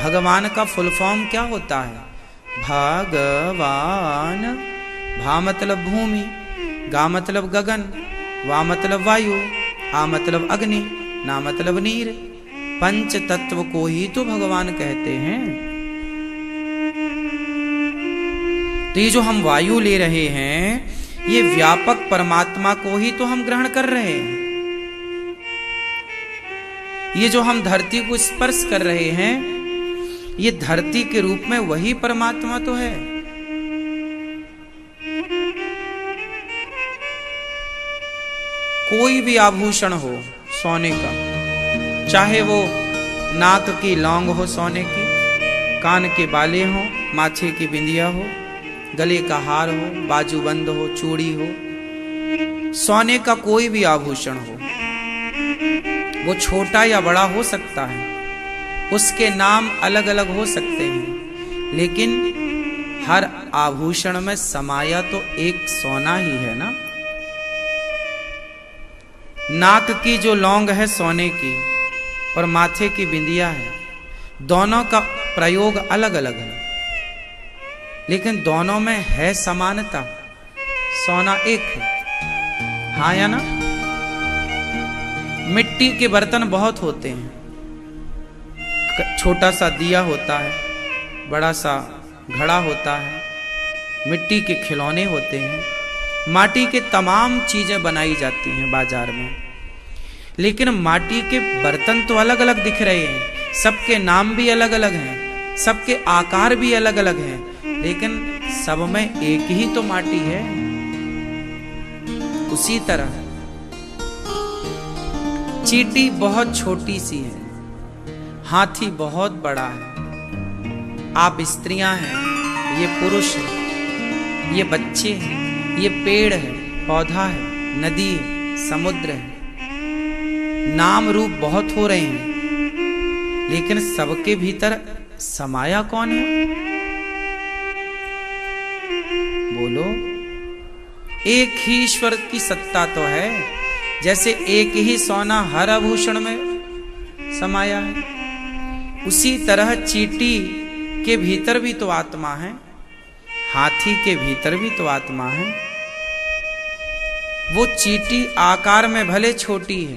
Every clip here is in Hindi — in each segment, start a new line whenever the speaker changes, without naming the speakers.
भगवान का फुल फॉर्म क्या होता है? भगवान। भा मतलब भूमि, गा मतलब गगन, वा मतलब वायु, आ मतलब अग्नि, ना मतलब नीर। पंच तत्व को ही तो भगवान कहते हैं। तो ये जो हम वायु ले रहे हैं, ये व्यापक परमात्मा को ही तो हम ग्रहण कर रहे हैं। ये जो हम धरती को स्पर्श कर रहे हैं, ये धरती के रूप में वही परमात्मा तो है। कोई भी आभूषण हो सोने का, चाहे वो नाक की लौंग हो सोने की, कान के बाले हो, माथे की बिंदिया हो, गले का हार हो, बाजूबंद हो, चूड़ी हो, सोने का कोई भी आभूषण हो, वो छोटा या बड़ा हो सकता है, उसके नाम अलग अलग हो सकते हैं, लेकिन हर आभूषण में समाया तो एक सोना ही है ना। नाक की जो लौंग है सोने की और माथे की बिंदिया है, दोनों का प्रयोग अलग अलग है, लेकिन दोनों में है समानता, सोना एक है। हाँ या ना? मिट्टी के बर्तन बहुत होते हैं, छोटा सा दिया होता है, बड़ा सा घड़ा होता है, मिट्टी के खिलौने होते हैं, माटी के तमाम चीजें बनाई जाती हैं बाजार में, लेकिन माटी के बर्तन तो अलग अलग दिख रहे हैं, सबके नाम भी अलग अलग हैं, सबके आकार भी अलग अलग हैं, लेकिन सब में एक ही तो माटी है। उसी तरह चींटी बहुत छोटी सी है, हाथी बहुत बड़ा है, आप स्त्रियां हैं, ये पुरुष है, ये बच्चे हैं, ये पेड़ है, पौधा है, नदी है, समुद्र है, नाम रूप बहुत हो रहे हैं, लेकिन सबके भीतर समाया कौन है? बोलो। एक ही ईश्वर की सत्ता तो है। जैसे एक ही सोना हर आभूषण में समाया है, उसी तरह चींटी के भीतर भी तो आत्मा है, हाथी के भीतर भी तो आत्मा है। वो चींटी आकार में भले छोटी है,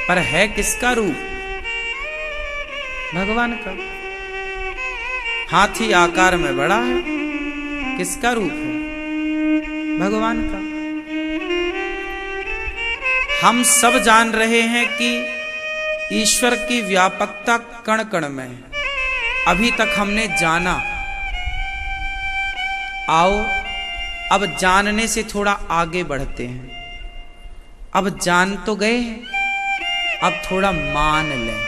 पर है किसका रूप? भगवान का। हाथी आकार में बड़ा है, किसका रूप है? भगवान का। हम सब जान रहे हैं कि ईश्वर की व्यापकता कण कण में है, अभी तक हमने जाना। आओ अब जानने से थोड़ा आगे बढ़ते हैं। अब जान तो गए हैं, अब थोड़ा मान लें,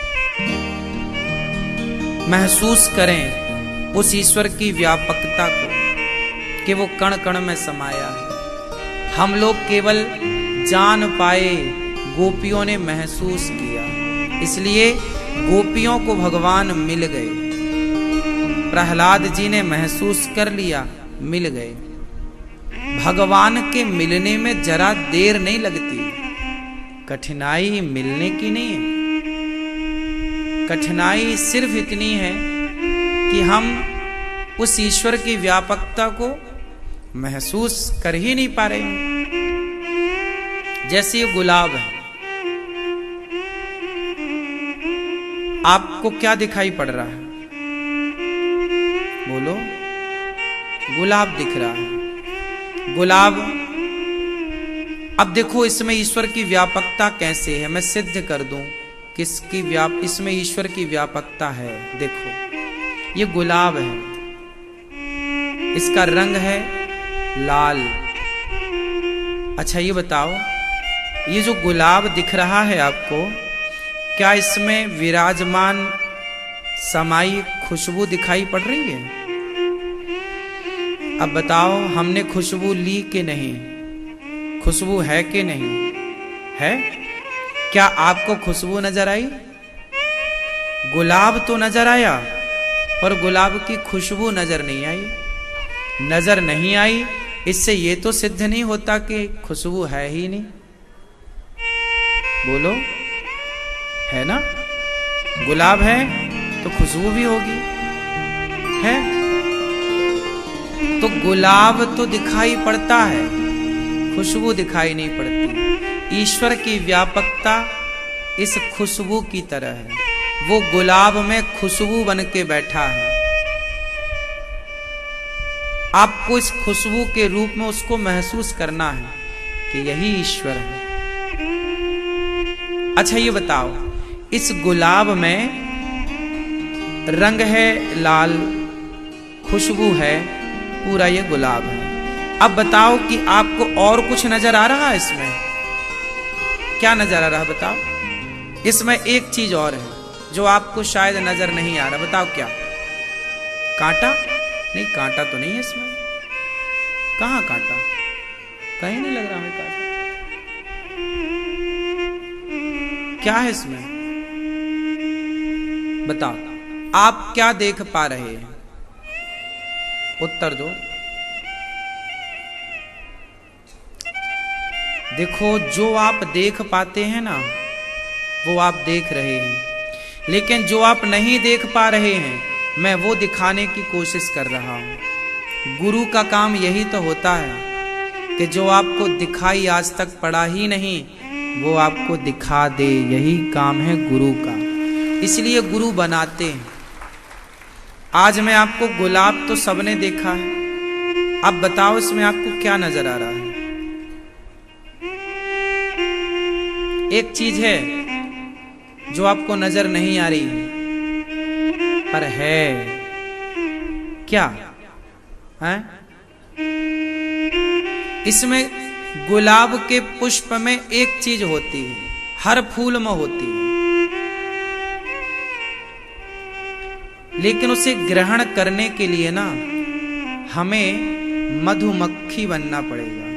महसूस करें उस ईश्वर की व्यापकता को कि वो कण कण में समाया है। हम लोग केवल जान पाए, गोपियों ने महसूस किया, इसलिए गोपियों को भगवान मिल गए। प्रहलाद जी ने महसूस कर लिया, मिल गए। भगवान के मिलने में जरा देर नहीं लगती, कठिनाई मिलने की नहीं है। कठिनाई सिर्फ इतनी है कि हम उस ईश्वर की व्यापकता को महसूस कर ही नहीं पा रहे हैं। जैसे ये गुलाब है, आपको क्या दिखाई पड़ रहा है? बोलो। गुलाब दिख रहा है। गुलाब, अब देखो इसमें ईश्वर की व्यापकता कैसे है, मैं सिद्ध कर दूं किसकी इसमें ईश्वर की व्यापकता है। देखो ये गुलाब है, इसका रंग है लाल। अच्छा ये बताओ, ये जो गुलाब दिख रहा है आपको, क्या इसमें विराजमान समाई खुशबू दिखाई पड़ रही है? अब बताओ, हमने खुशबू ली कि नहीं? खुशबू है कि नहीं है? क्या आपको खुशबू नजर आई? गुलाब तो नजर आया, पर गुलाब की खुशबू नजर नहीं आई। नजर नहीं आई, इससे ये तो सिद्ध नहीं होता कि खुशबू है ही नहीं। बोलो, है ना? गुलाब है, तो खुशबू भी होगी, है? तो गुलाब तो दिखाई पड़ता है, खुशबू दिखाई नहीं पड़ती। ईश्वर की व्यापकता इस खुशबू की तरह है, वो गुलाब में खुशबू बन के बैठा है। आपको इस खुशबू के रूप में उसको महसूस करना है कि यही ईश्वर है। अच्छा ये बताओ, इस गुलाब में रंग है लाल, खुशबू है, पूरा ये गुलाब है। अब बताओ कि आपको और कुछ नजर आ रहा है इसमें? क्या नजर आ रहा है बताओ? इसमें एक चीज और है जो आपको शायद नजर नहीं आ रहा, बताओ क्या? कांटा? नहीं, कांटा तो नहीं है इसमें। कहां कांटा? कहीं नहीं लग रहा हमें कांटा। क्या है इसमें? बताओ, आप क्या देख पा रहे हैं? उत्तर दो। देखो, जो आप देख पाते हैं ना, वो आप देख रहे हैं, लेकिन जो आप नहीं देख पा रहे हैं, मैं वो दिखाने की कोशिश कर रहा हूं। गुरु का काम यही तो होता है कि जो आपको दिखाई आज तक पड़ा ही नहीं, वो आपको दिखा दे। यही काम है गुरु का, इसलिए गुरु बनाते हैं। आज मैं आपको गुलाब तो सबने देखा है, अब बताओ इसमें आपको क्या नजर आ रहा है? एक चीज है जो आपको नजर नहीं आ रही है, पर है क्या है? इसमें गुलाब के पुष्प में एक चीज होती है, हर फूल में होती है, लेकिन उसे ग्रहण करने के लिए ना हमें मधुमक्खी बनना पड़ेगा।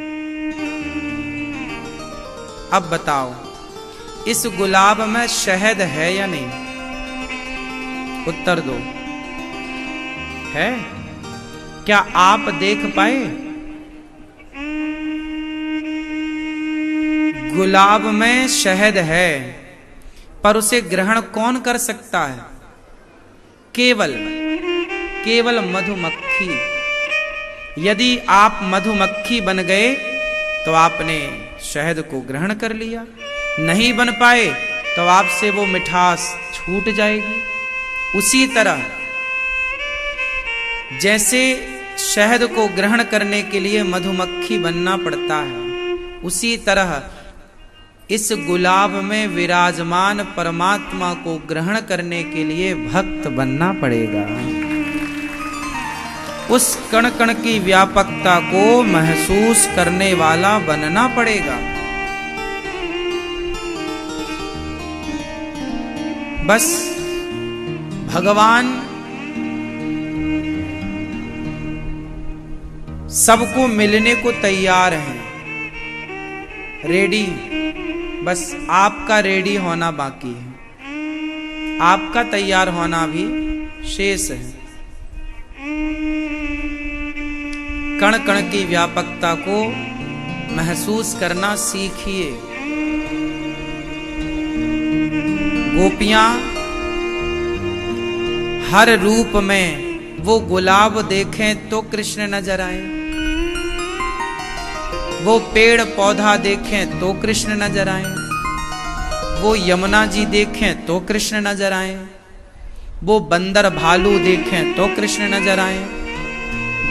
अब बताओ, इस गुलाब में शहद है या नहीं? उत्तर दो। है? क्या आप देख पाए? गुलाब में शहद है, पर उसे ग्रहण कौन कर सकता है? केवल मधुमक्खी। यदि आप मधुमक्खी बन गए तो आपने शहद को ग्रहण कर लिया, नहीं बन पाए तो आपसे वो मिठास छूट जाएगी। उसी तरह जैसे शहद को ग्रहण करने के लिए मधुमक्खी बनना पड़ता है, उसी तरह इस गुलाब में विराजमान परमात्मा को ग्रहण करने के लिए भक्त बनना पड़ेगा। उस कण कण की व्यापकता को महसूस करने वाला बनना पड़ेगा। बस भगवान सबको मिलने को तैयार हैं, रेडी। बस आपका रेडी होना बाकी है, आपका तैयार होना भी शेष है। कण कण की व्यापकता को महसूस करना सीखिए। गोपियां हर रूप में वो गुलाब देखें तो कृष्ण नजर आए, वो पेड़ पौधा देखें तो कृष्ण नजर आए, वो यमुना जी देखें तो कृष्ण नजर आए, वो बंदर भालू देखें तो कृष्ण नजर आए।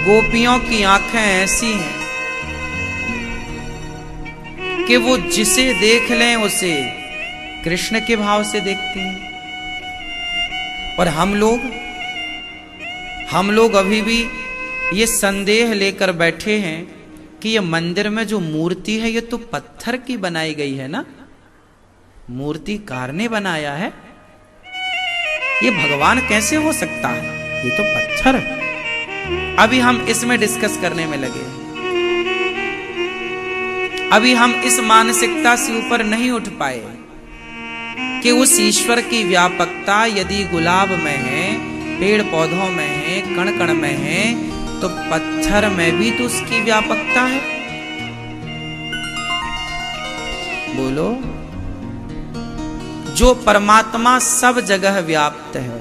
गोपियों की आंखें ऐसी हैं कि वो जिसे देख लें उसे कृष्ण के भाव से देखती हैं। और हम लोग अभी भी ये संदेह लेकर बैठे हैं कि ये मंदिर में जो मूर्ति है ये तो पत्थर की बनाई गई है ना, मूर्तिकार ने बनाया है, ये भगवान कैसे हो सकता है, ये तो पत्थर है। अभी हम इसमें डिस्कस करने में लगे, अभी हम इस मानसिकता से ऊपर नहीं उठ पाए कि उस ईश्वर की व्यापकता यदि गुलाब में है, पेड़ पौधों में है, कण कण में है, तो पत्थर में भी तो उसकी व्यापकता है। बोलो, जो परमात्मा सब जगह व्याप्त है,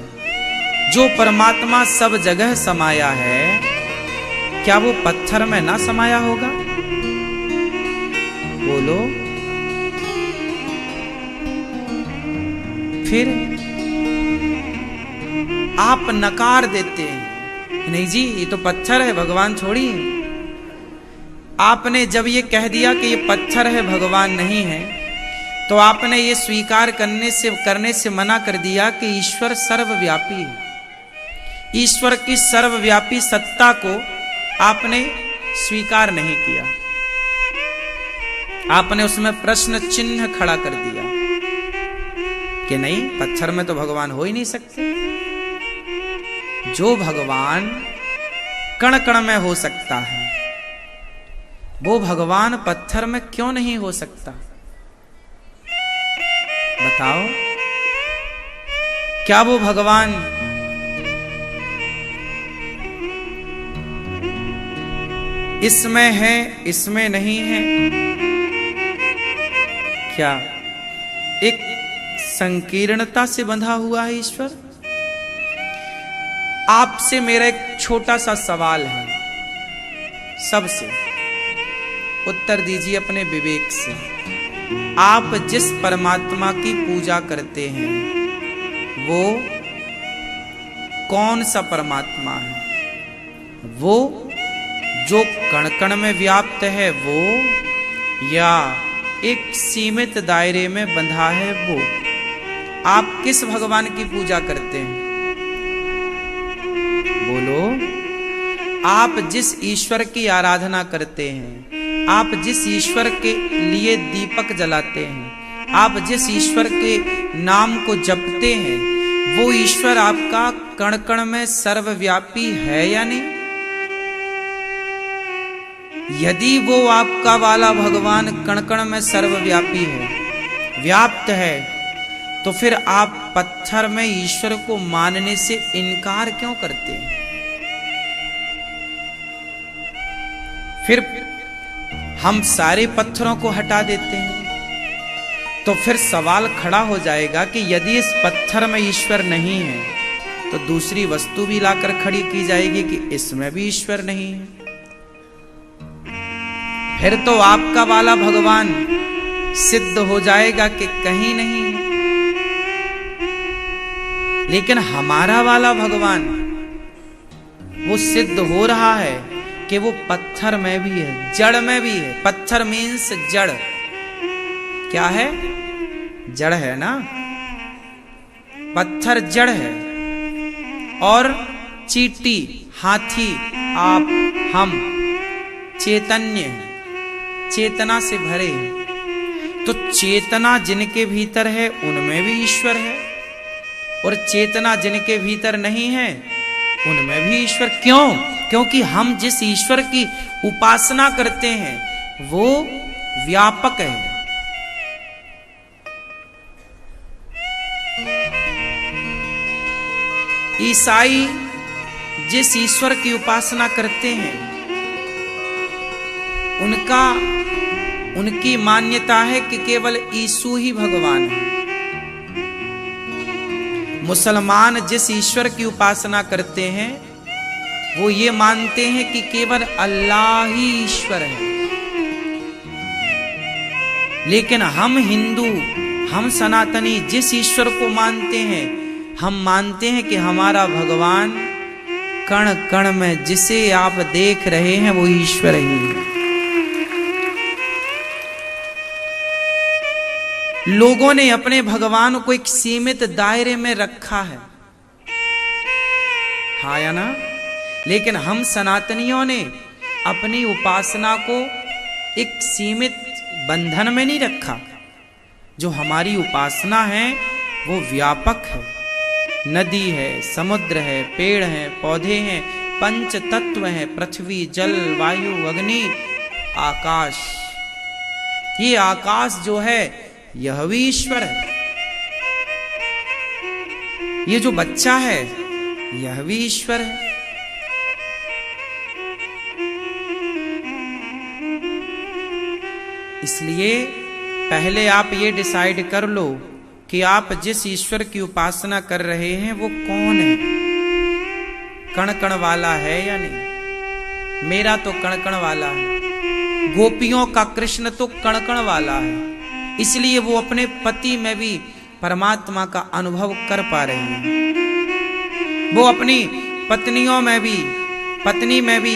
जो परमात्मा सब जगह समाया है, क्या वो पत्थर में ना समाया होगा? बोलो। फिर आप नकार देते हैं, नहीं जी ये तो पत्थर है, भगवान छोड़िए। आपने जब ये कह दिया कि ये पत्थर है, भगवान नहीं है, तो आपने ये स्वीकार करने से मना कर दिया कि ईश्वर सर्वव्यापी है। ईश्वर की सर्वव्यापी सत्ता को आपने स्वीकार नहीं किया, आपने उसमें प्रश्न चिन्ह खड़ा कर दिया कि नहीं, पत्थर में तो भगवान हो ही नहीं सकते। जो भगवान कण कण में हो सकता है, वो भगवान पत्थर में क्यों नहीं हो सकता? बताओ, क्या वो भगवान इसमें है, इसमें नहीं है? क्या एक संकीर्णता से बंधा हुआ है ईश्वर? आपसे मेरा एक छोटा सा सवाल है, सबसे उत्तर दीजिए अपने विवेक से। आप जिस परमात्मा की पूजा करते हैं वो कौन सा परमात्मा है? वो जो कण कण में व्याप्त है वो, या एक सीमित दायरे में बंधा है वो? आप किस भगवान की पूजा करते हैं? बोलो। आप जिस ईश्वर की आराधना करते हैं, आप जिस ईश्वर के लिए दीपक जलाते हैं, आप जिस ईश्वर के नाम को जपते हैं, वो ईश्वर आपका कण कण में सर्वव्यापी है या नहीं? यदि वो आपका वाला भगवान कण कण में सर्वव्यापी है, व्याप्त है, तो फिर आप पत्थर में ईश्वर को मानने से इनकार क्यों करते हैं? फिर हम सारे पत्थरों को हटा देते हैं, तो फिर सवाल खड़ा हो जाएगा कि यदि इस पत्थर में ईश्वर नहीं है, तो दूसरी वस्तु भी लाकर खड़ी की जाएगी कि इसमें भी ईश्वर नहीं है। फिर तो आपका वाला भगवान सिद्ध हो जाएगा कि कहीं नहीं है। लेकिन हमारा वाला भगवान वो सिद्ध हो रहा है कि वो पत्थर में भी है, जड़ में भी है। पत्थर मीन्स जड़। क्या है? जड़ है ना। पत्थर जड़ है और चींटी, हाथी, आप, हम चैतन्य है, चेतना से भरे हैं। तो चेतना जिनके भीतर है उनमें भी ईश्वर है, और चेतना जिनके भीतर नहीं है उनमें भी ईश्वर। क्यों? क्योंकि हम जिस ईश्वर की उपासना करते हैं वो व्यापक है। ईसाई जिस ईश्वर की उपासना करते हैं उनकी मान्यता है कि केवल यीशु ही भगवान है। मुसलमान जिस ईश्वर की उपासना करते हैं वो ये मानते हैं कि केवल अल्लाह ही ईश्वर है। लेकिन हम हिंदू, हम सनातनी जिस ईश्वर को मानते हैं, हम मानते हैं कि हमारा भगवान कण कण में जिसे आप देख रहे हैं वो ईश्वर ही है। लोगों ने अपने भगवान को एक सीमित दायरे में रखा है, हाँ या ना? लेकिन हम सनातनियों ने अपनी उपासना को एक सीमित बंधन में नहीं रखा। जो हमारी उपासना है वो व्यापक है। नदी है, समुद्र है, पेड़ हैं, पौधे हैं, पंच तत्व हैं, पृथ्वी, जल, वायु, अग्नि, आकाश। ये आकाश जो है यह भी ईश्वर है। ये जो बच्चा है यह भी ईश्वर है। इसलिए पहले आप ये डिसाइड कर लो कि आप जिस ईश्वर की उपासना कर रहे हैं वो कौन है। कण कण वाला है या नहीं? मेरा तो कण कण वाला है, गोपियों का कृष्ण तो कण कण वाला है, इसलिए वो अपने पति में भी परमात्मा का अनुभव कर पा रहे हैं। वो अपनी पत्नियों में भी, पत्नी में भी,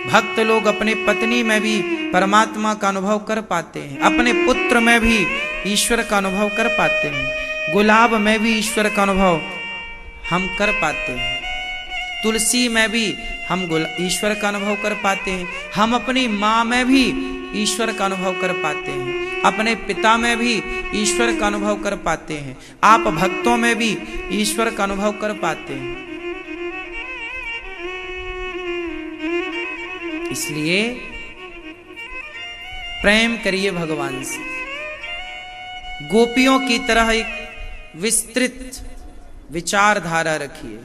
भक्त लोग अपने पत्नी में भी परमात्मा का अनुभव कर पाते हैं, अपने पुत्र में भी ईश्वर का अनुभव कर पाते हैं, गुलाब में भी ईश्वर का अनुभव हम कर पाते हैं, तुलसी में भी हम ईश्वर का अनुभव कर पाते हैं, हम अपनी माँ में भी ईश्वर का अनुभव कर पाते हैं, अपने पिता में भी ईश्वर का अनुभव कर पाते हैं, आप भक्तों में भी ईश्वर का अनुभव कर पाते हैं। इसलिए प्रेम करिए भगवान से, गोपियों की तरह एक विस्तृत विचारधारा रखिए,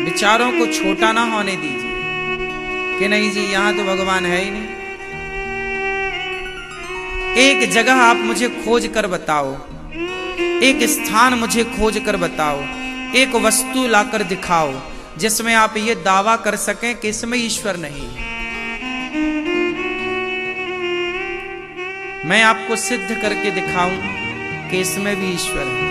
विचारों को छोटा ना होने दीजिए कि नहीं जी यहां तो भगवान है ही नहीं। एक जगह आप मुझे खोज कर बताओ, एक स्थान मुझे खोज कर बताओ, एक वस्तु लाकर दिखाओ जिसमें आप ये दावा कर सकें कि इसमें ईश्वर नहीं है। मैं आपको सिद्ध करके दिखाऊं कि इसमें भी ईश्वर है।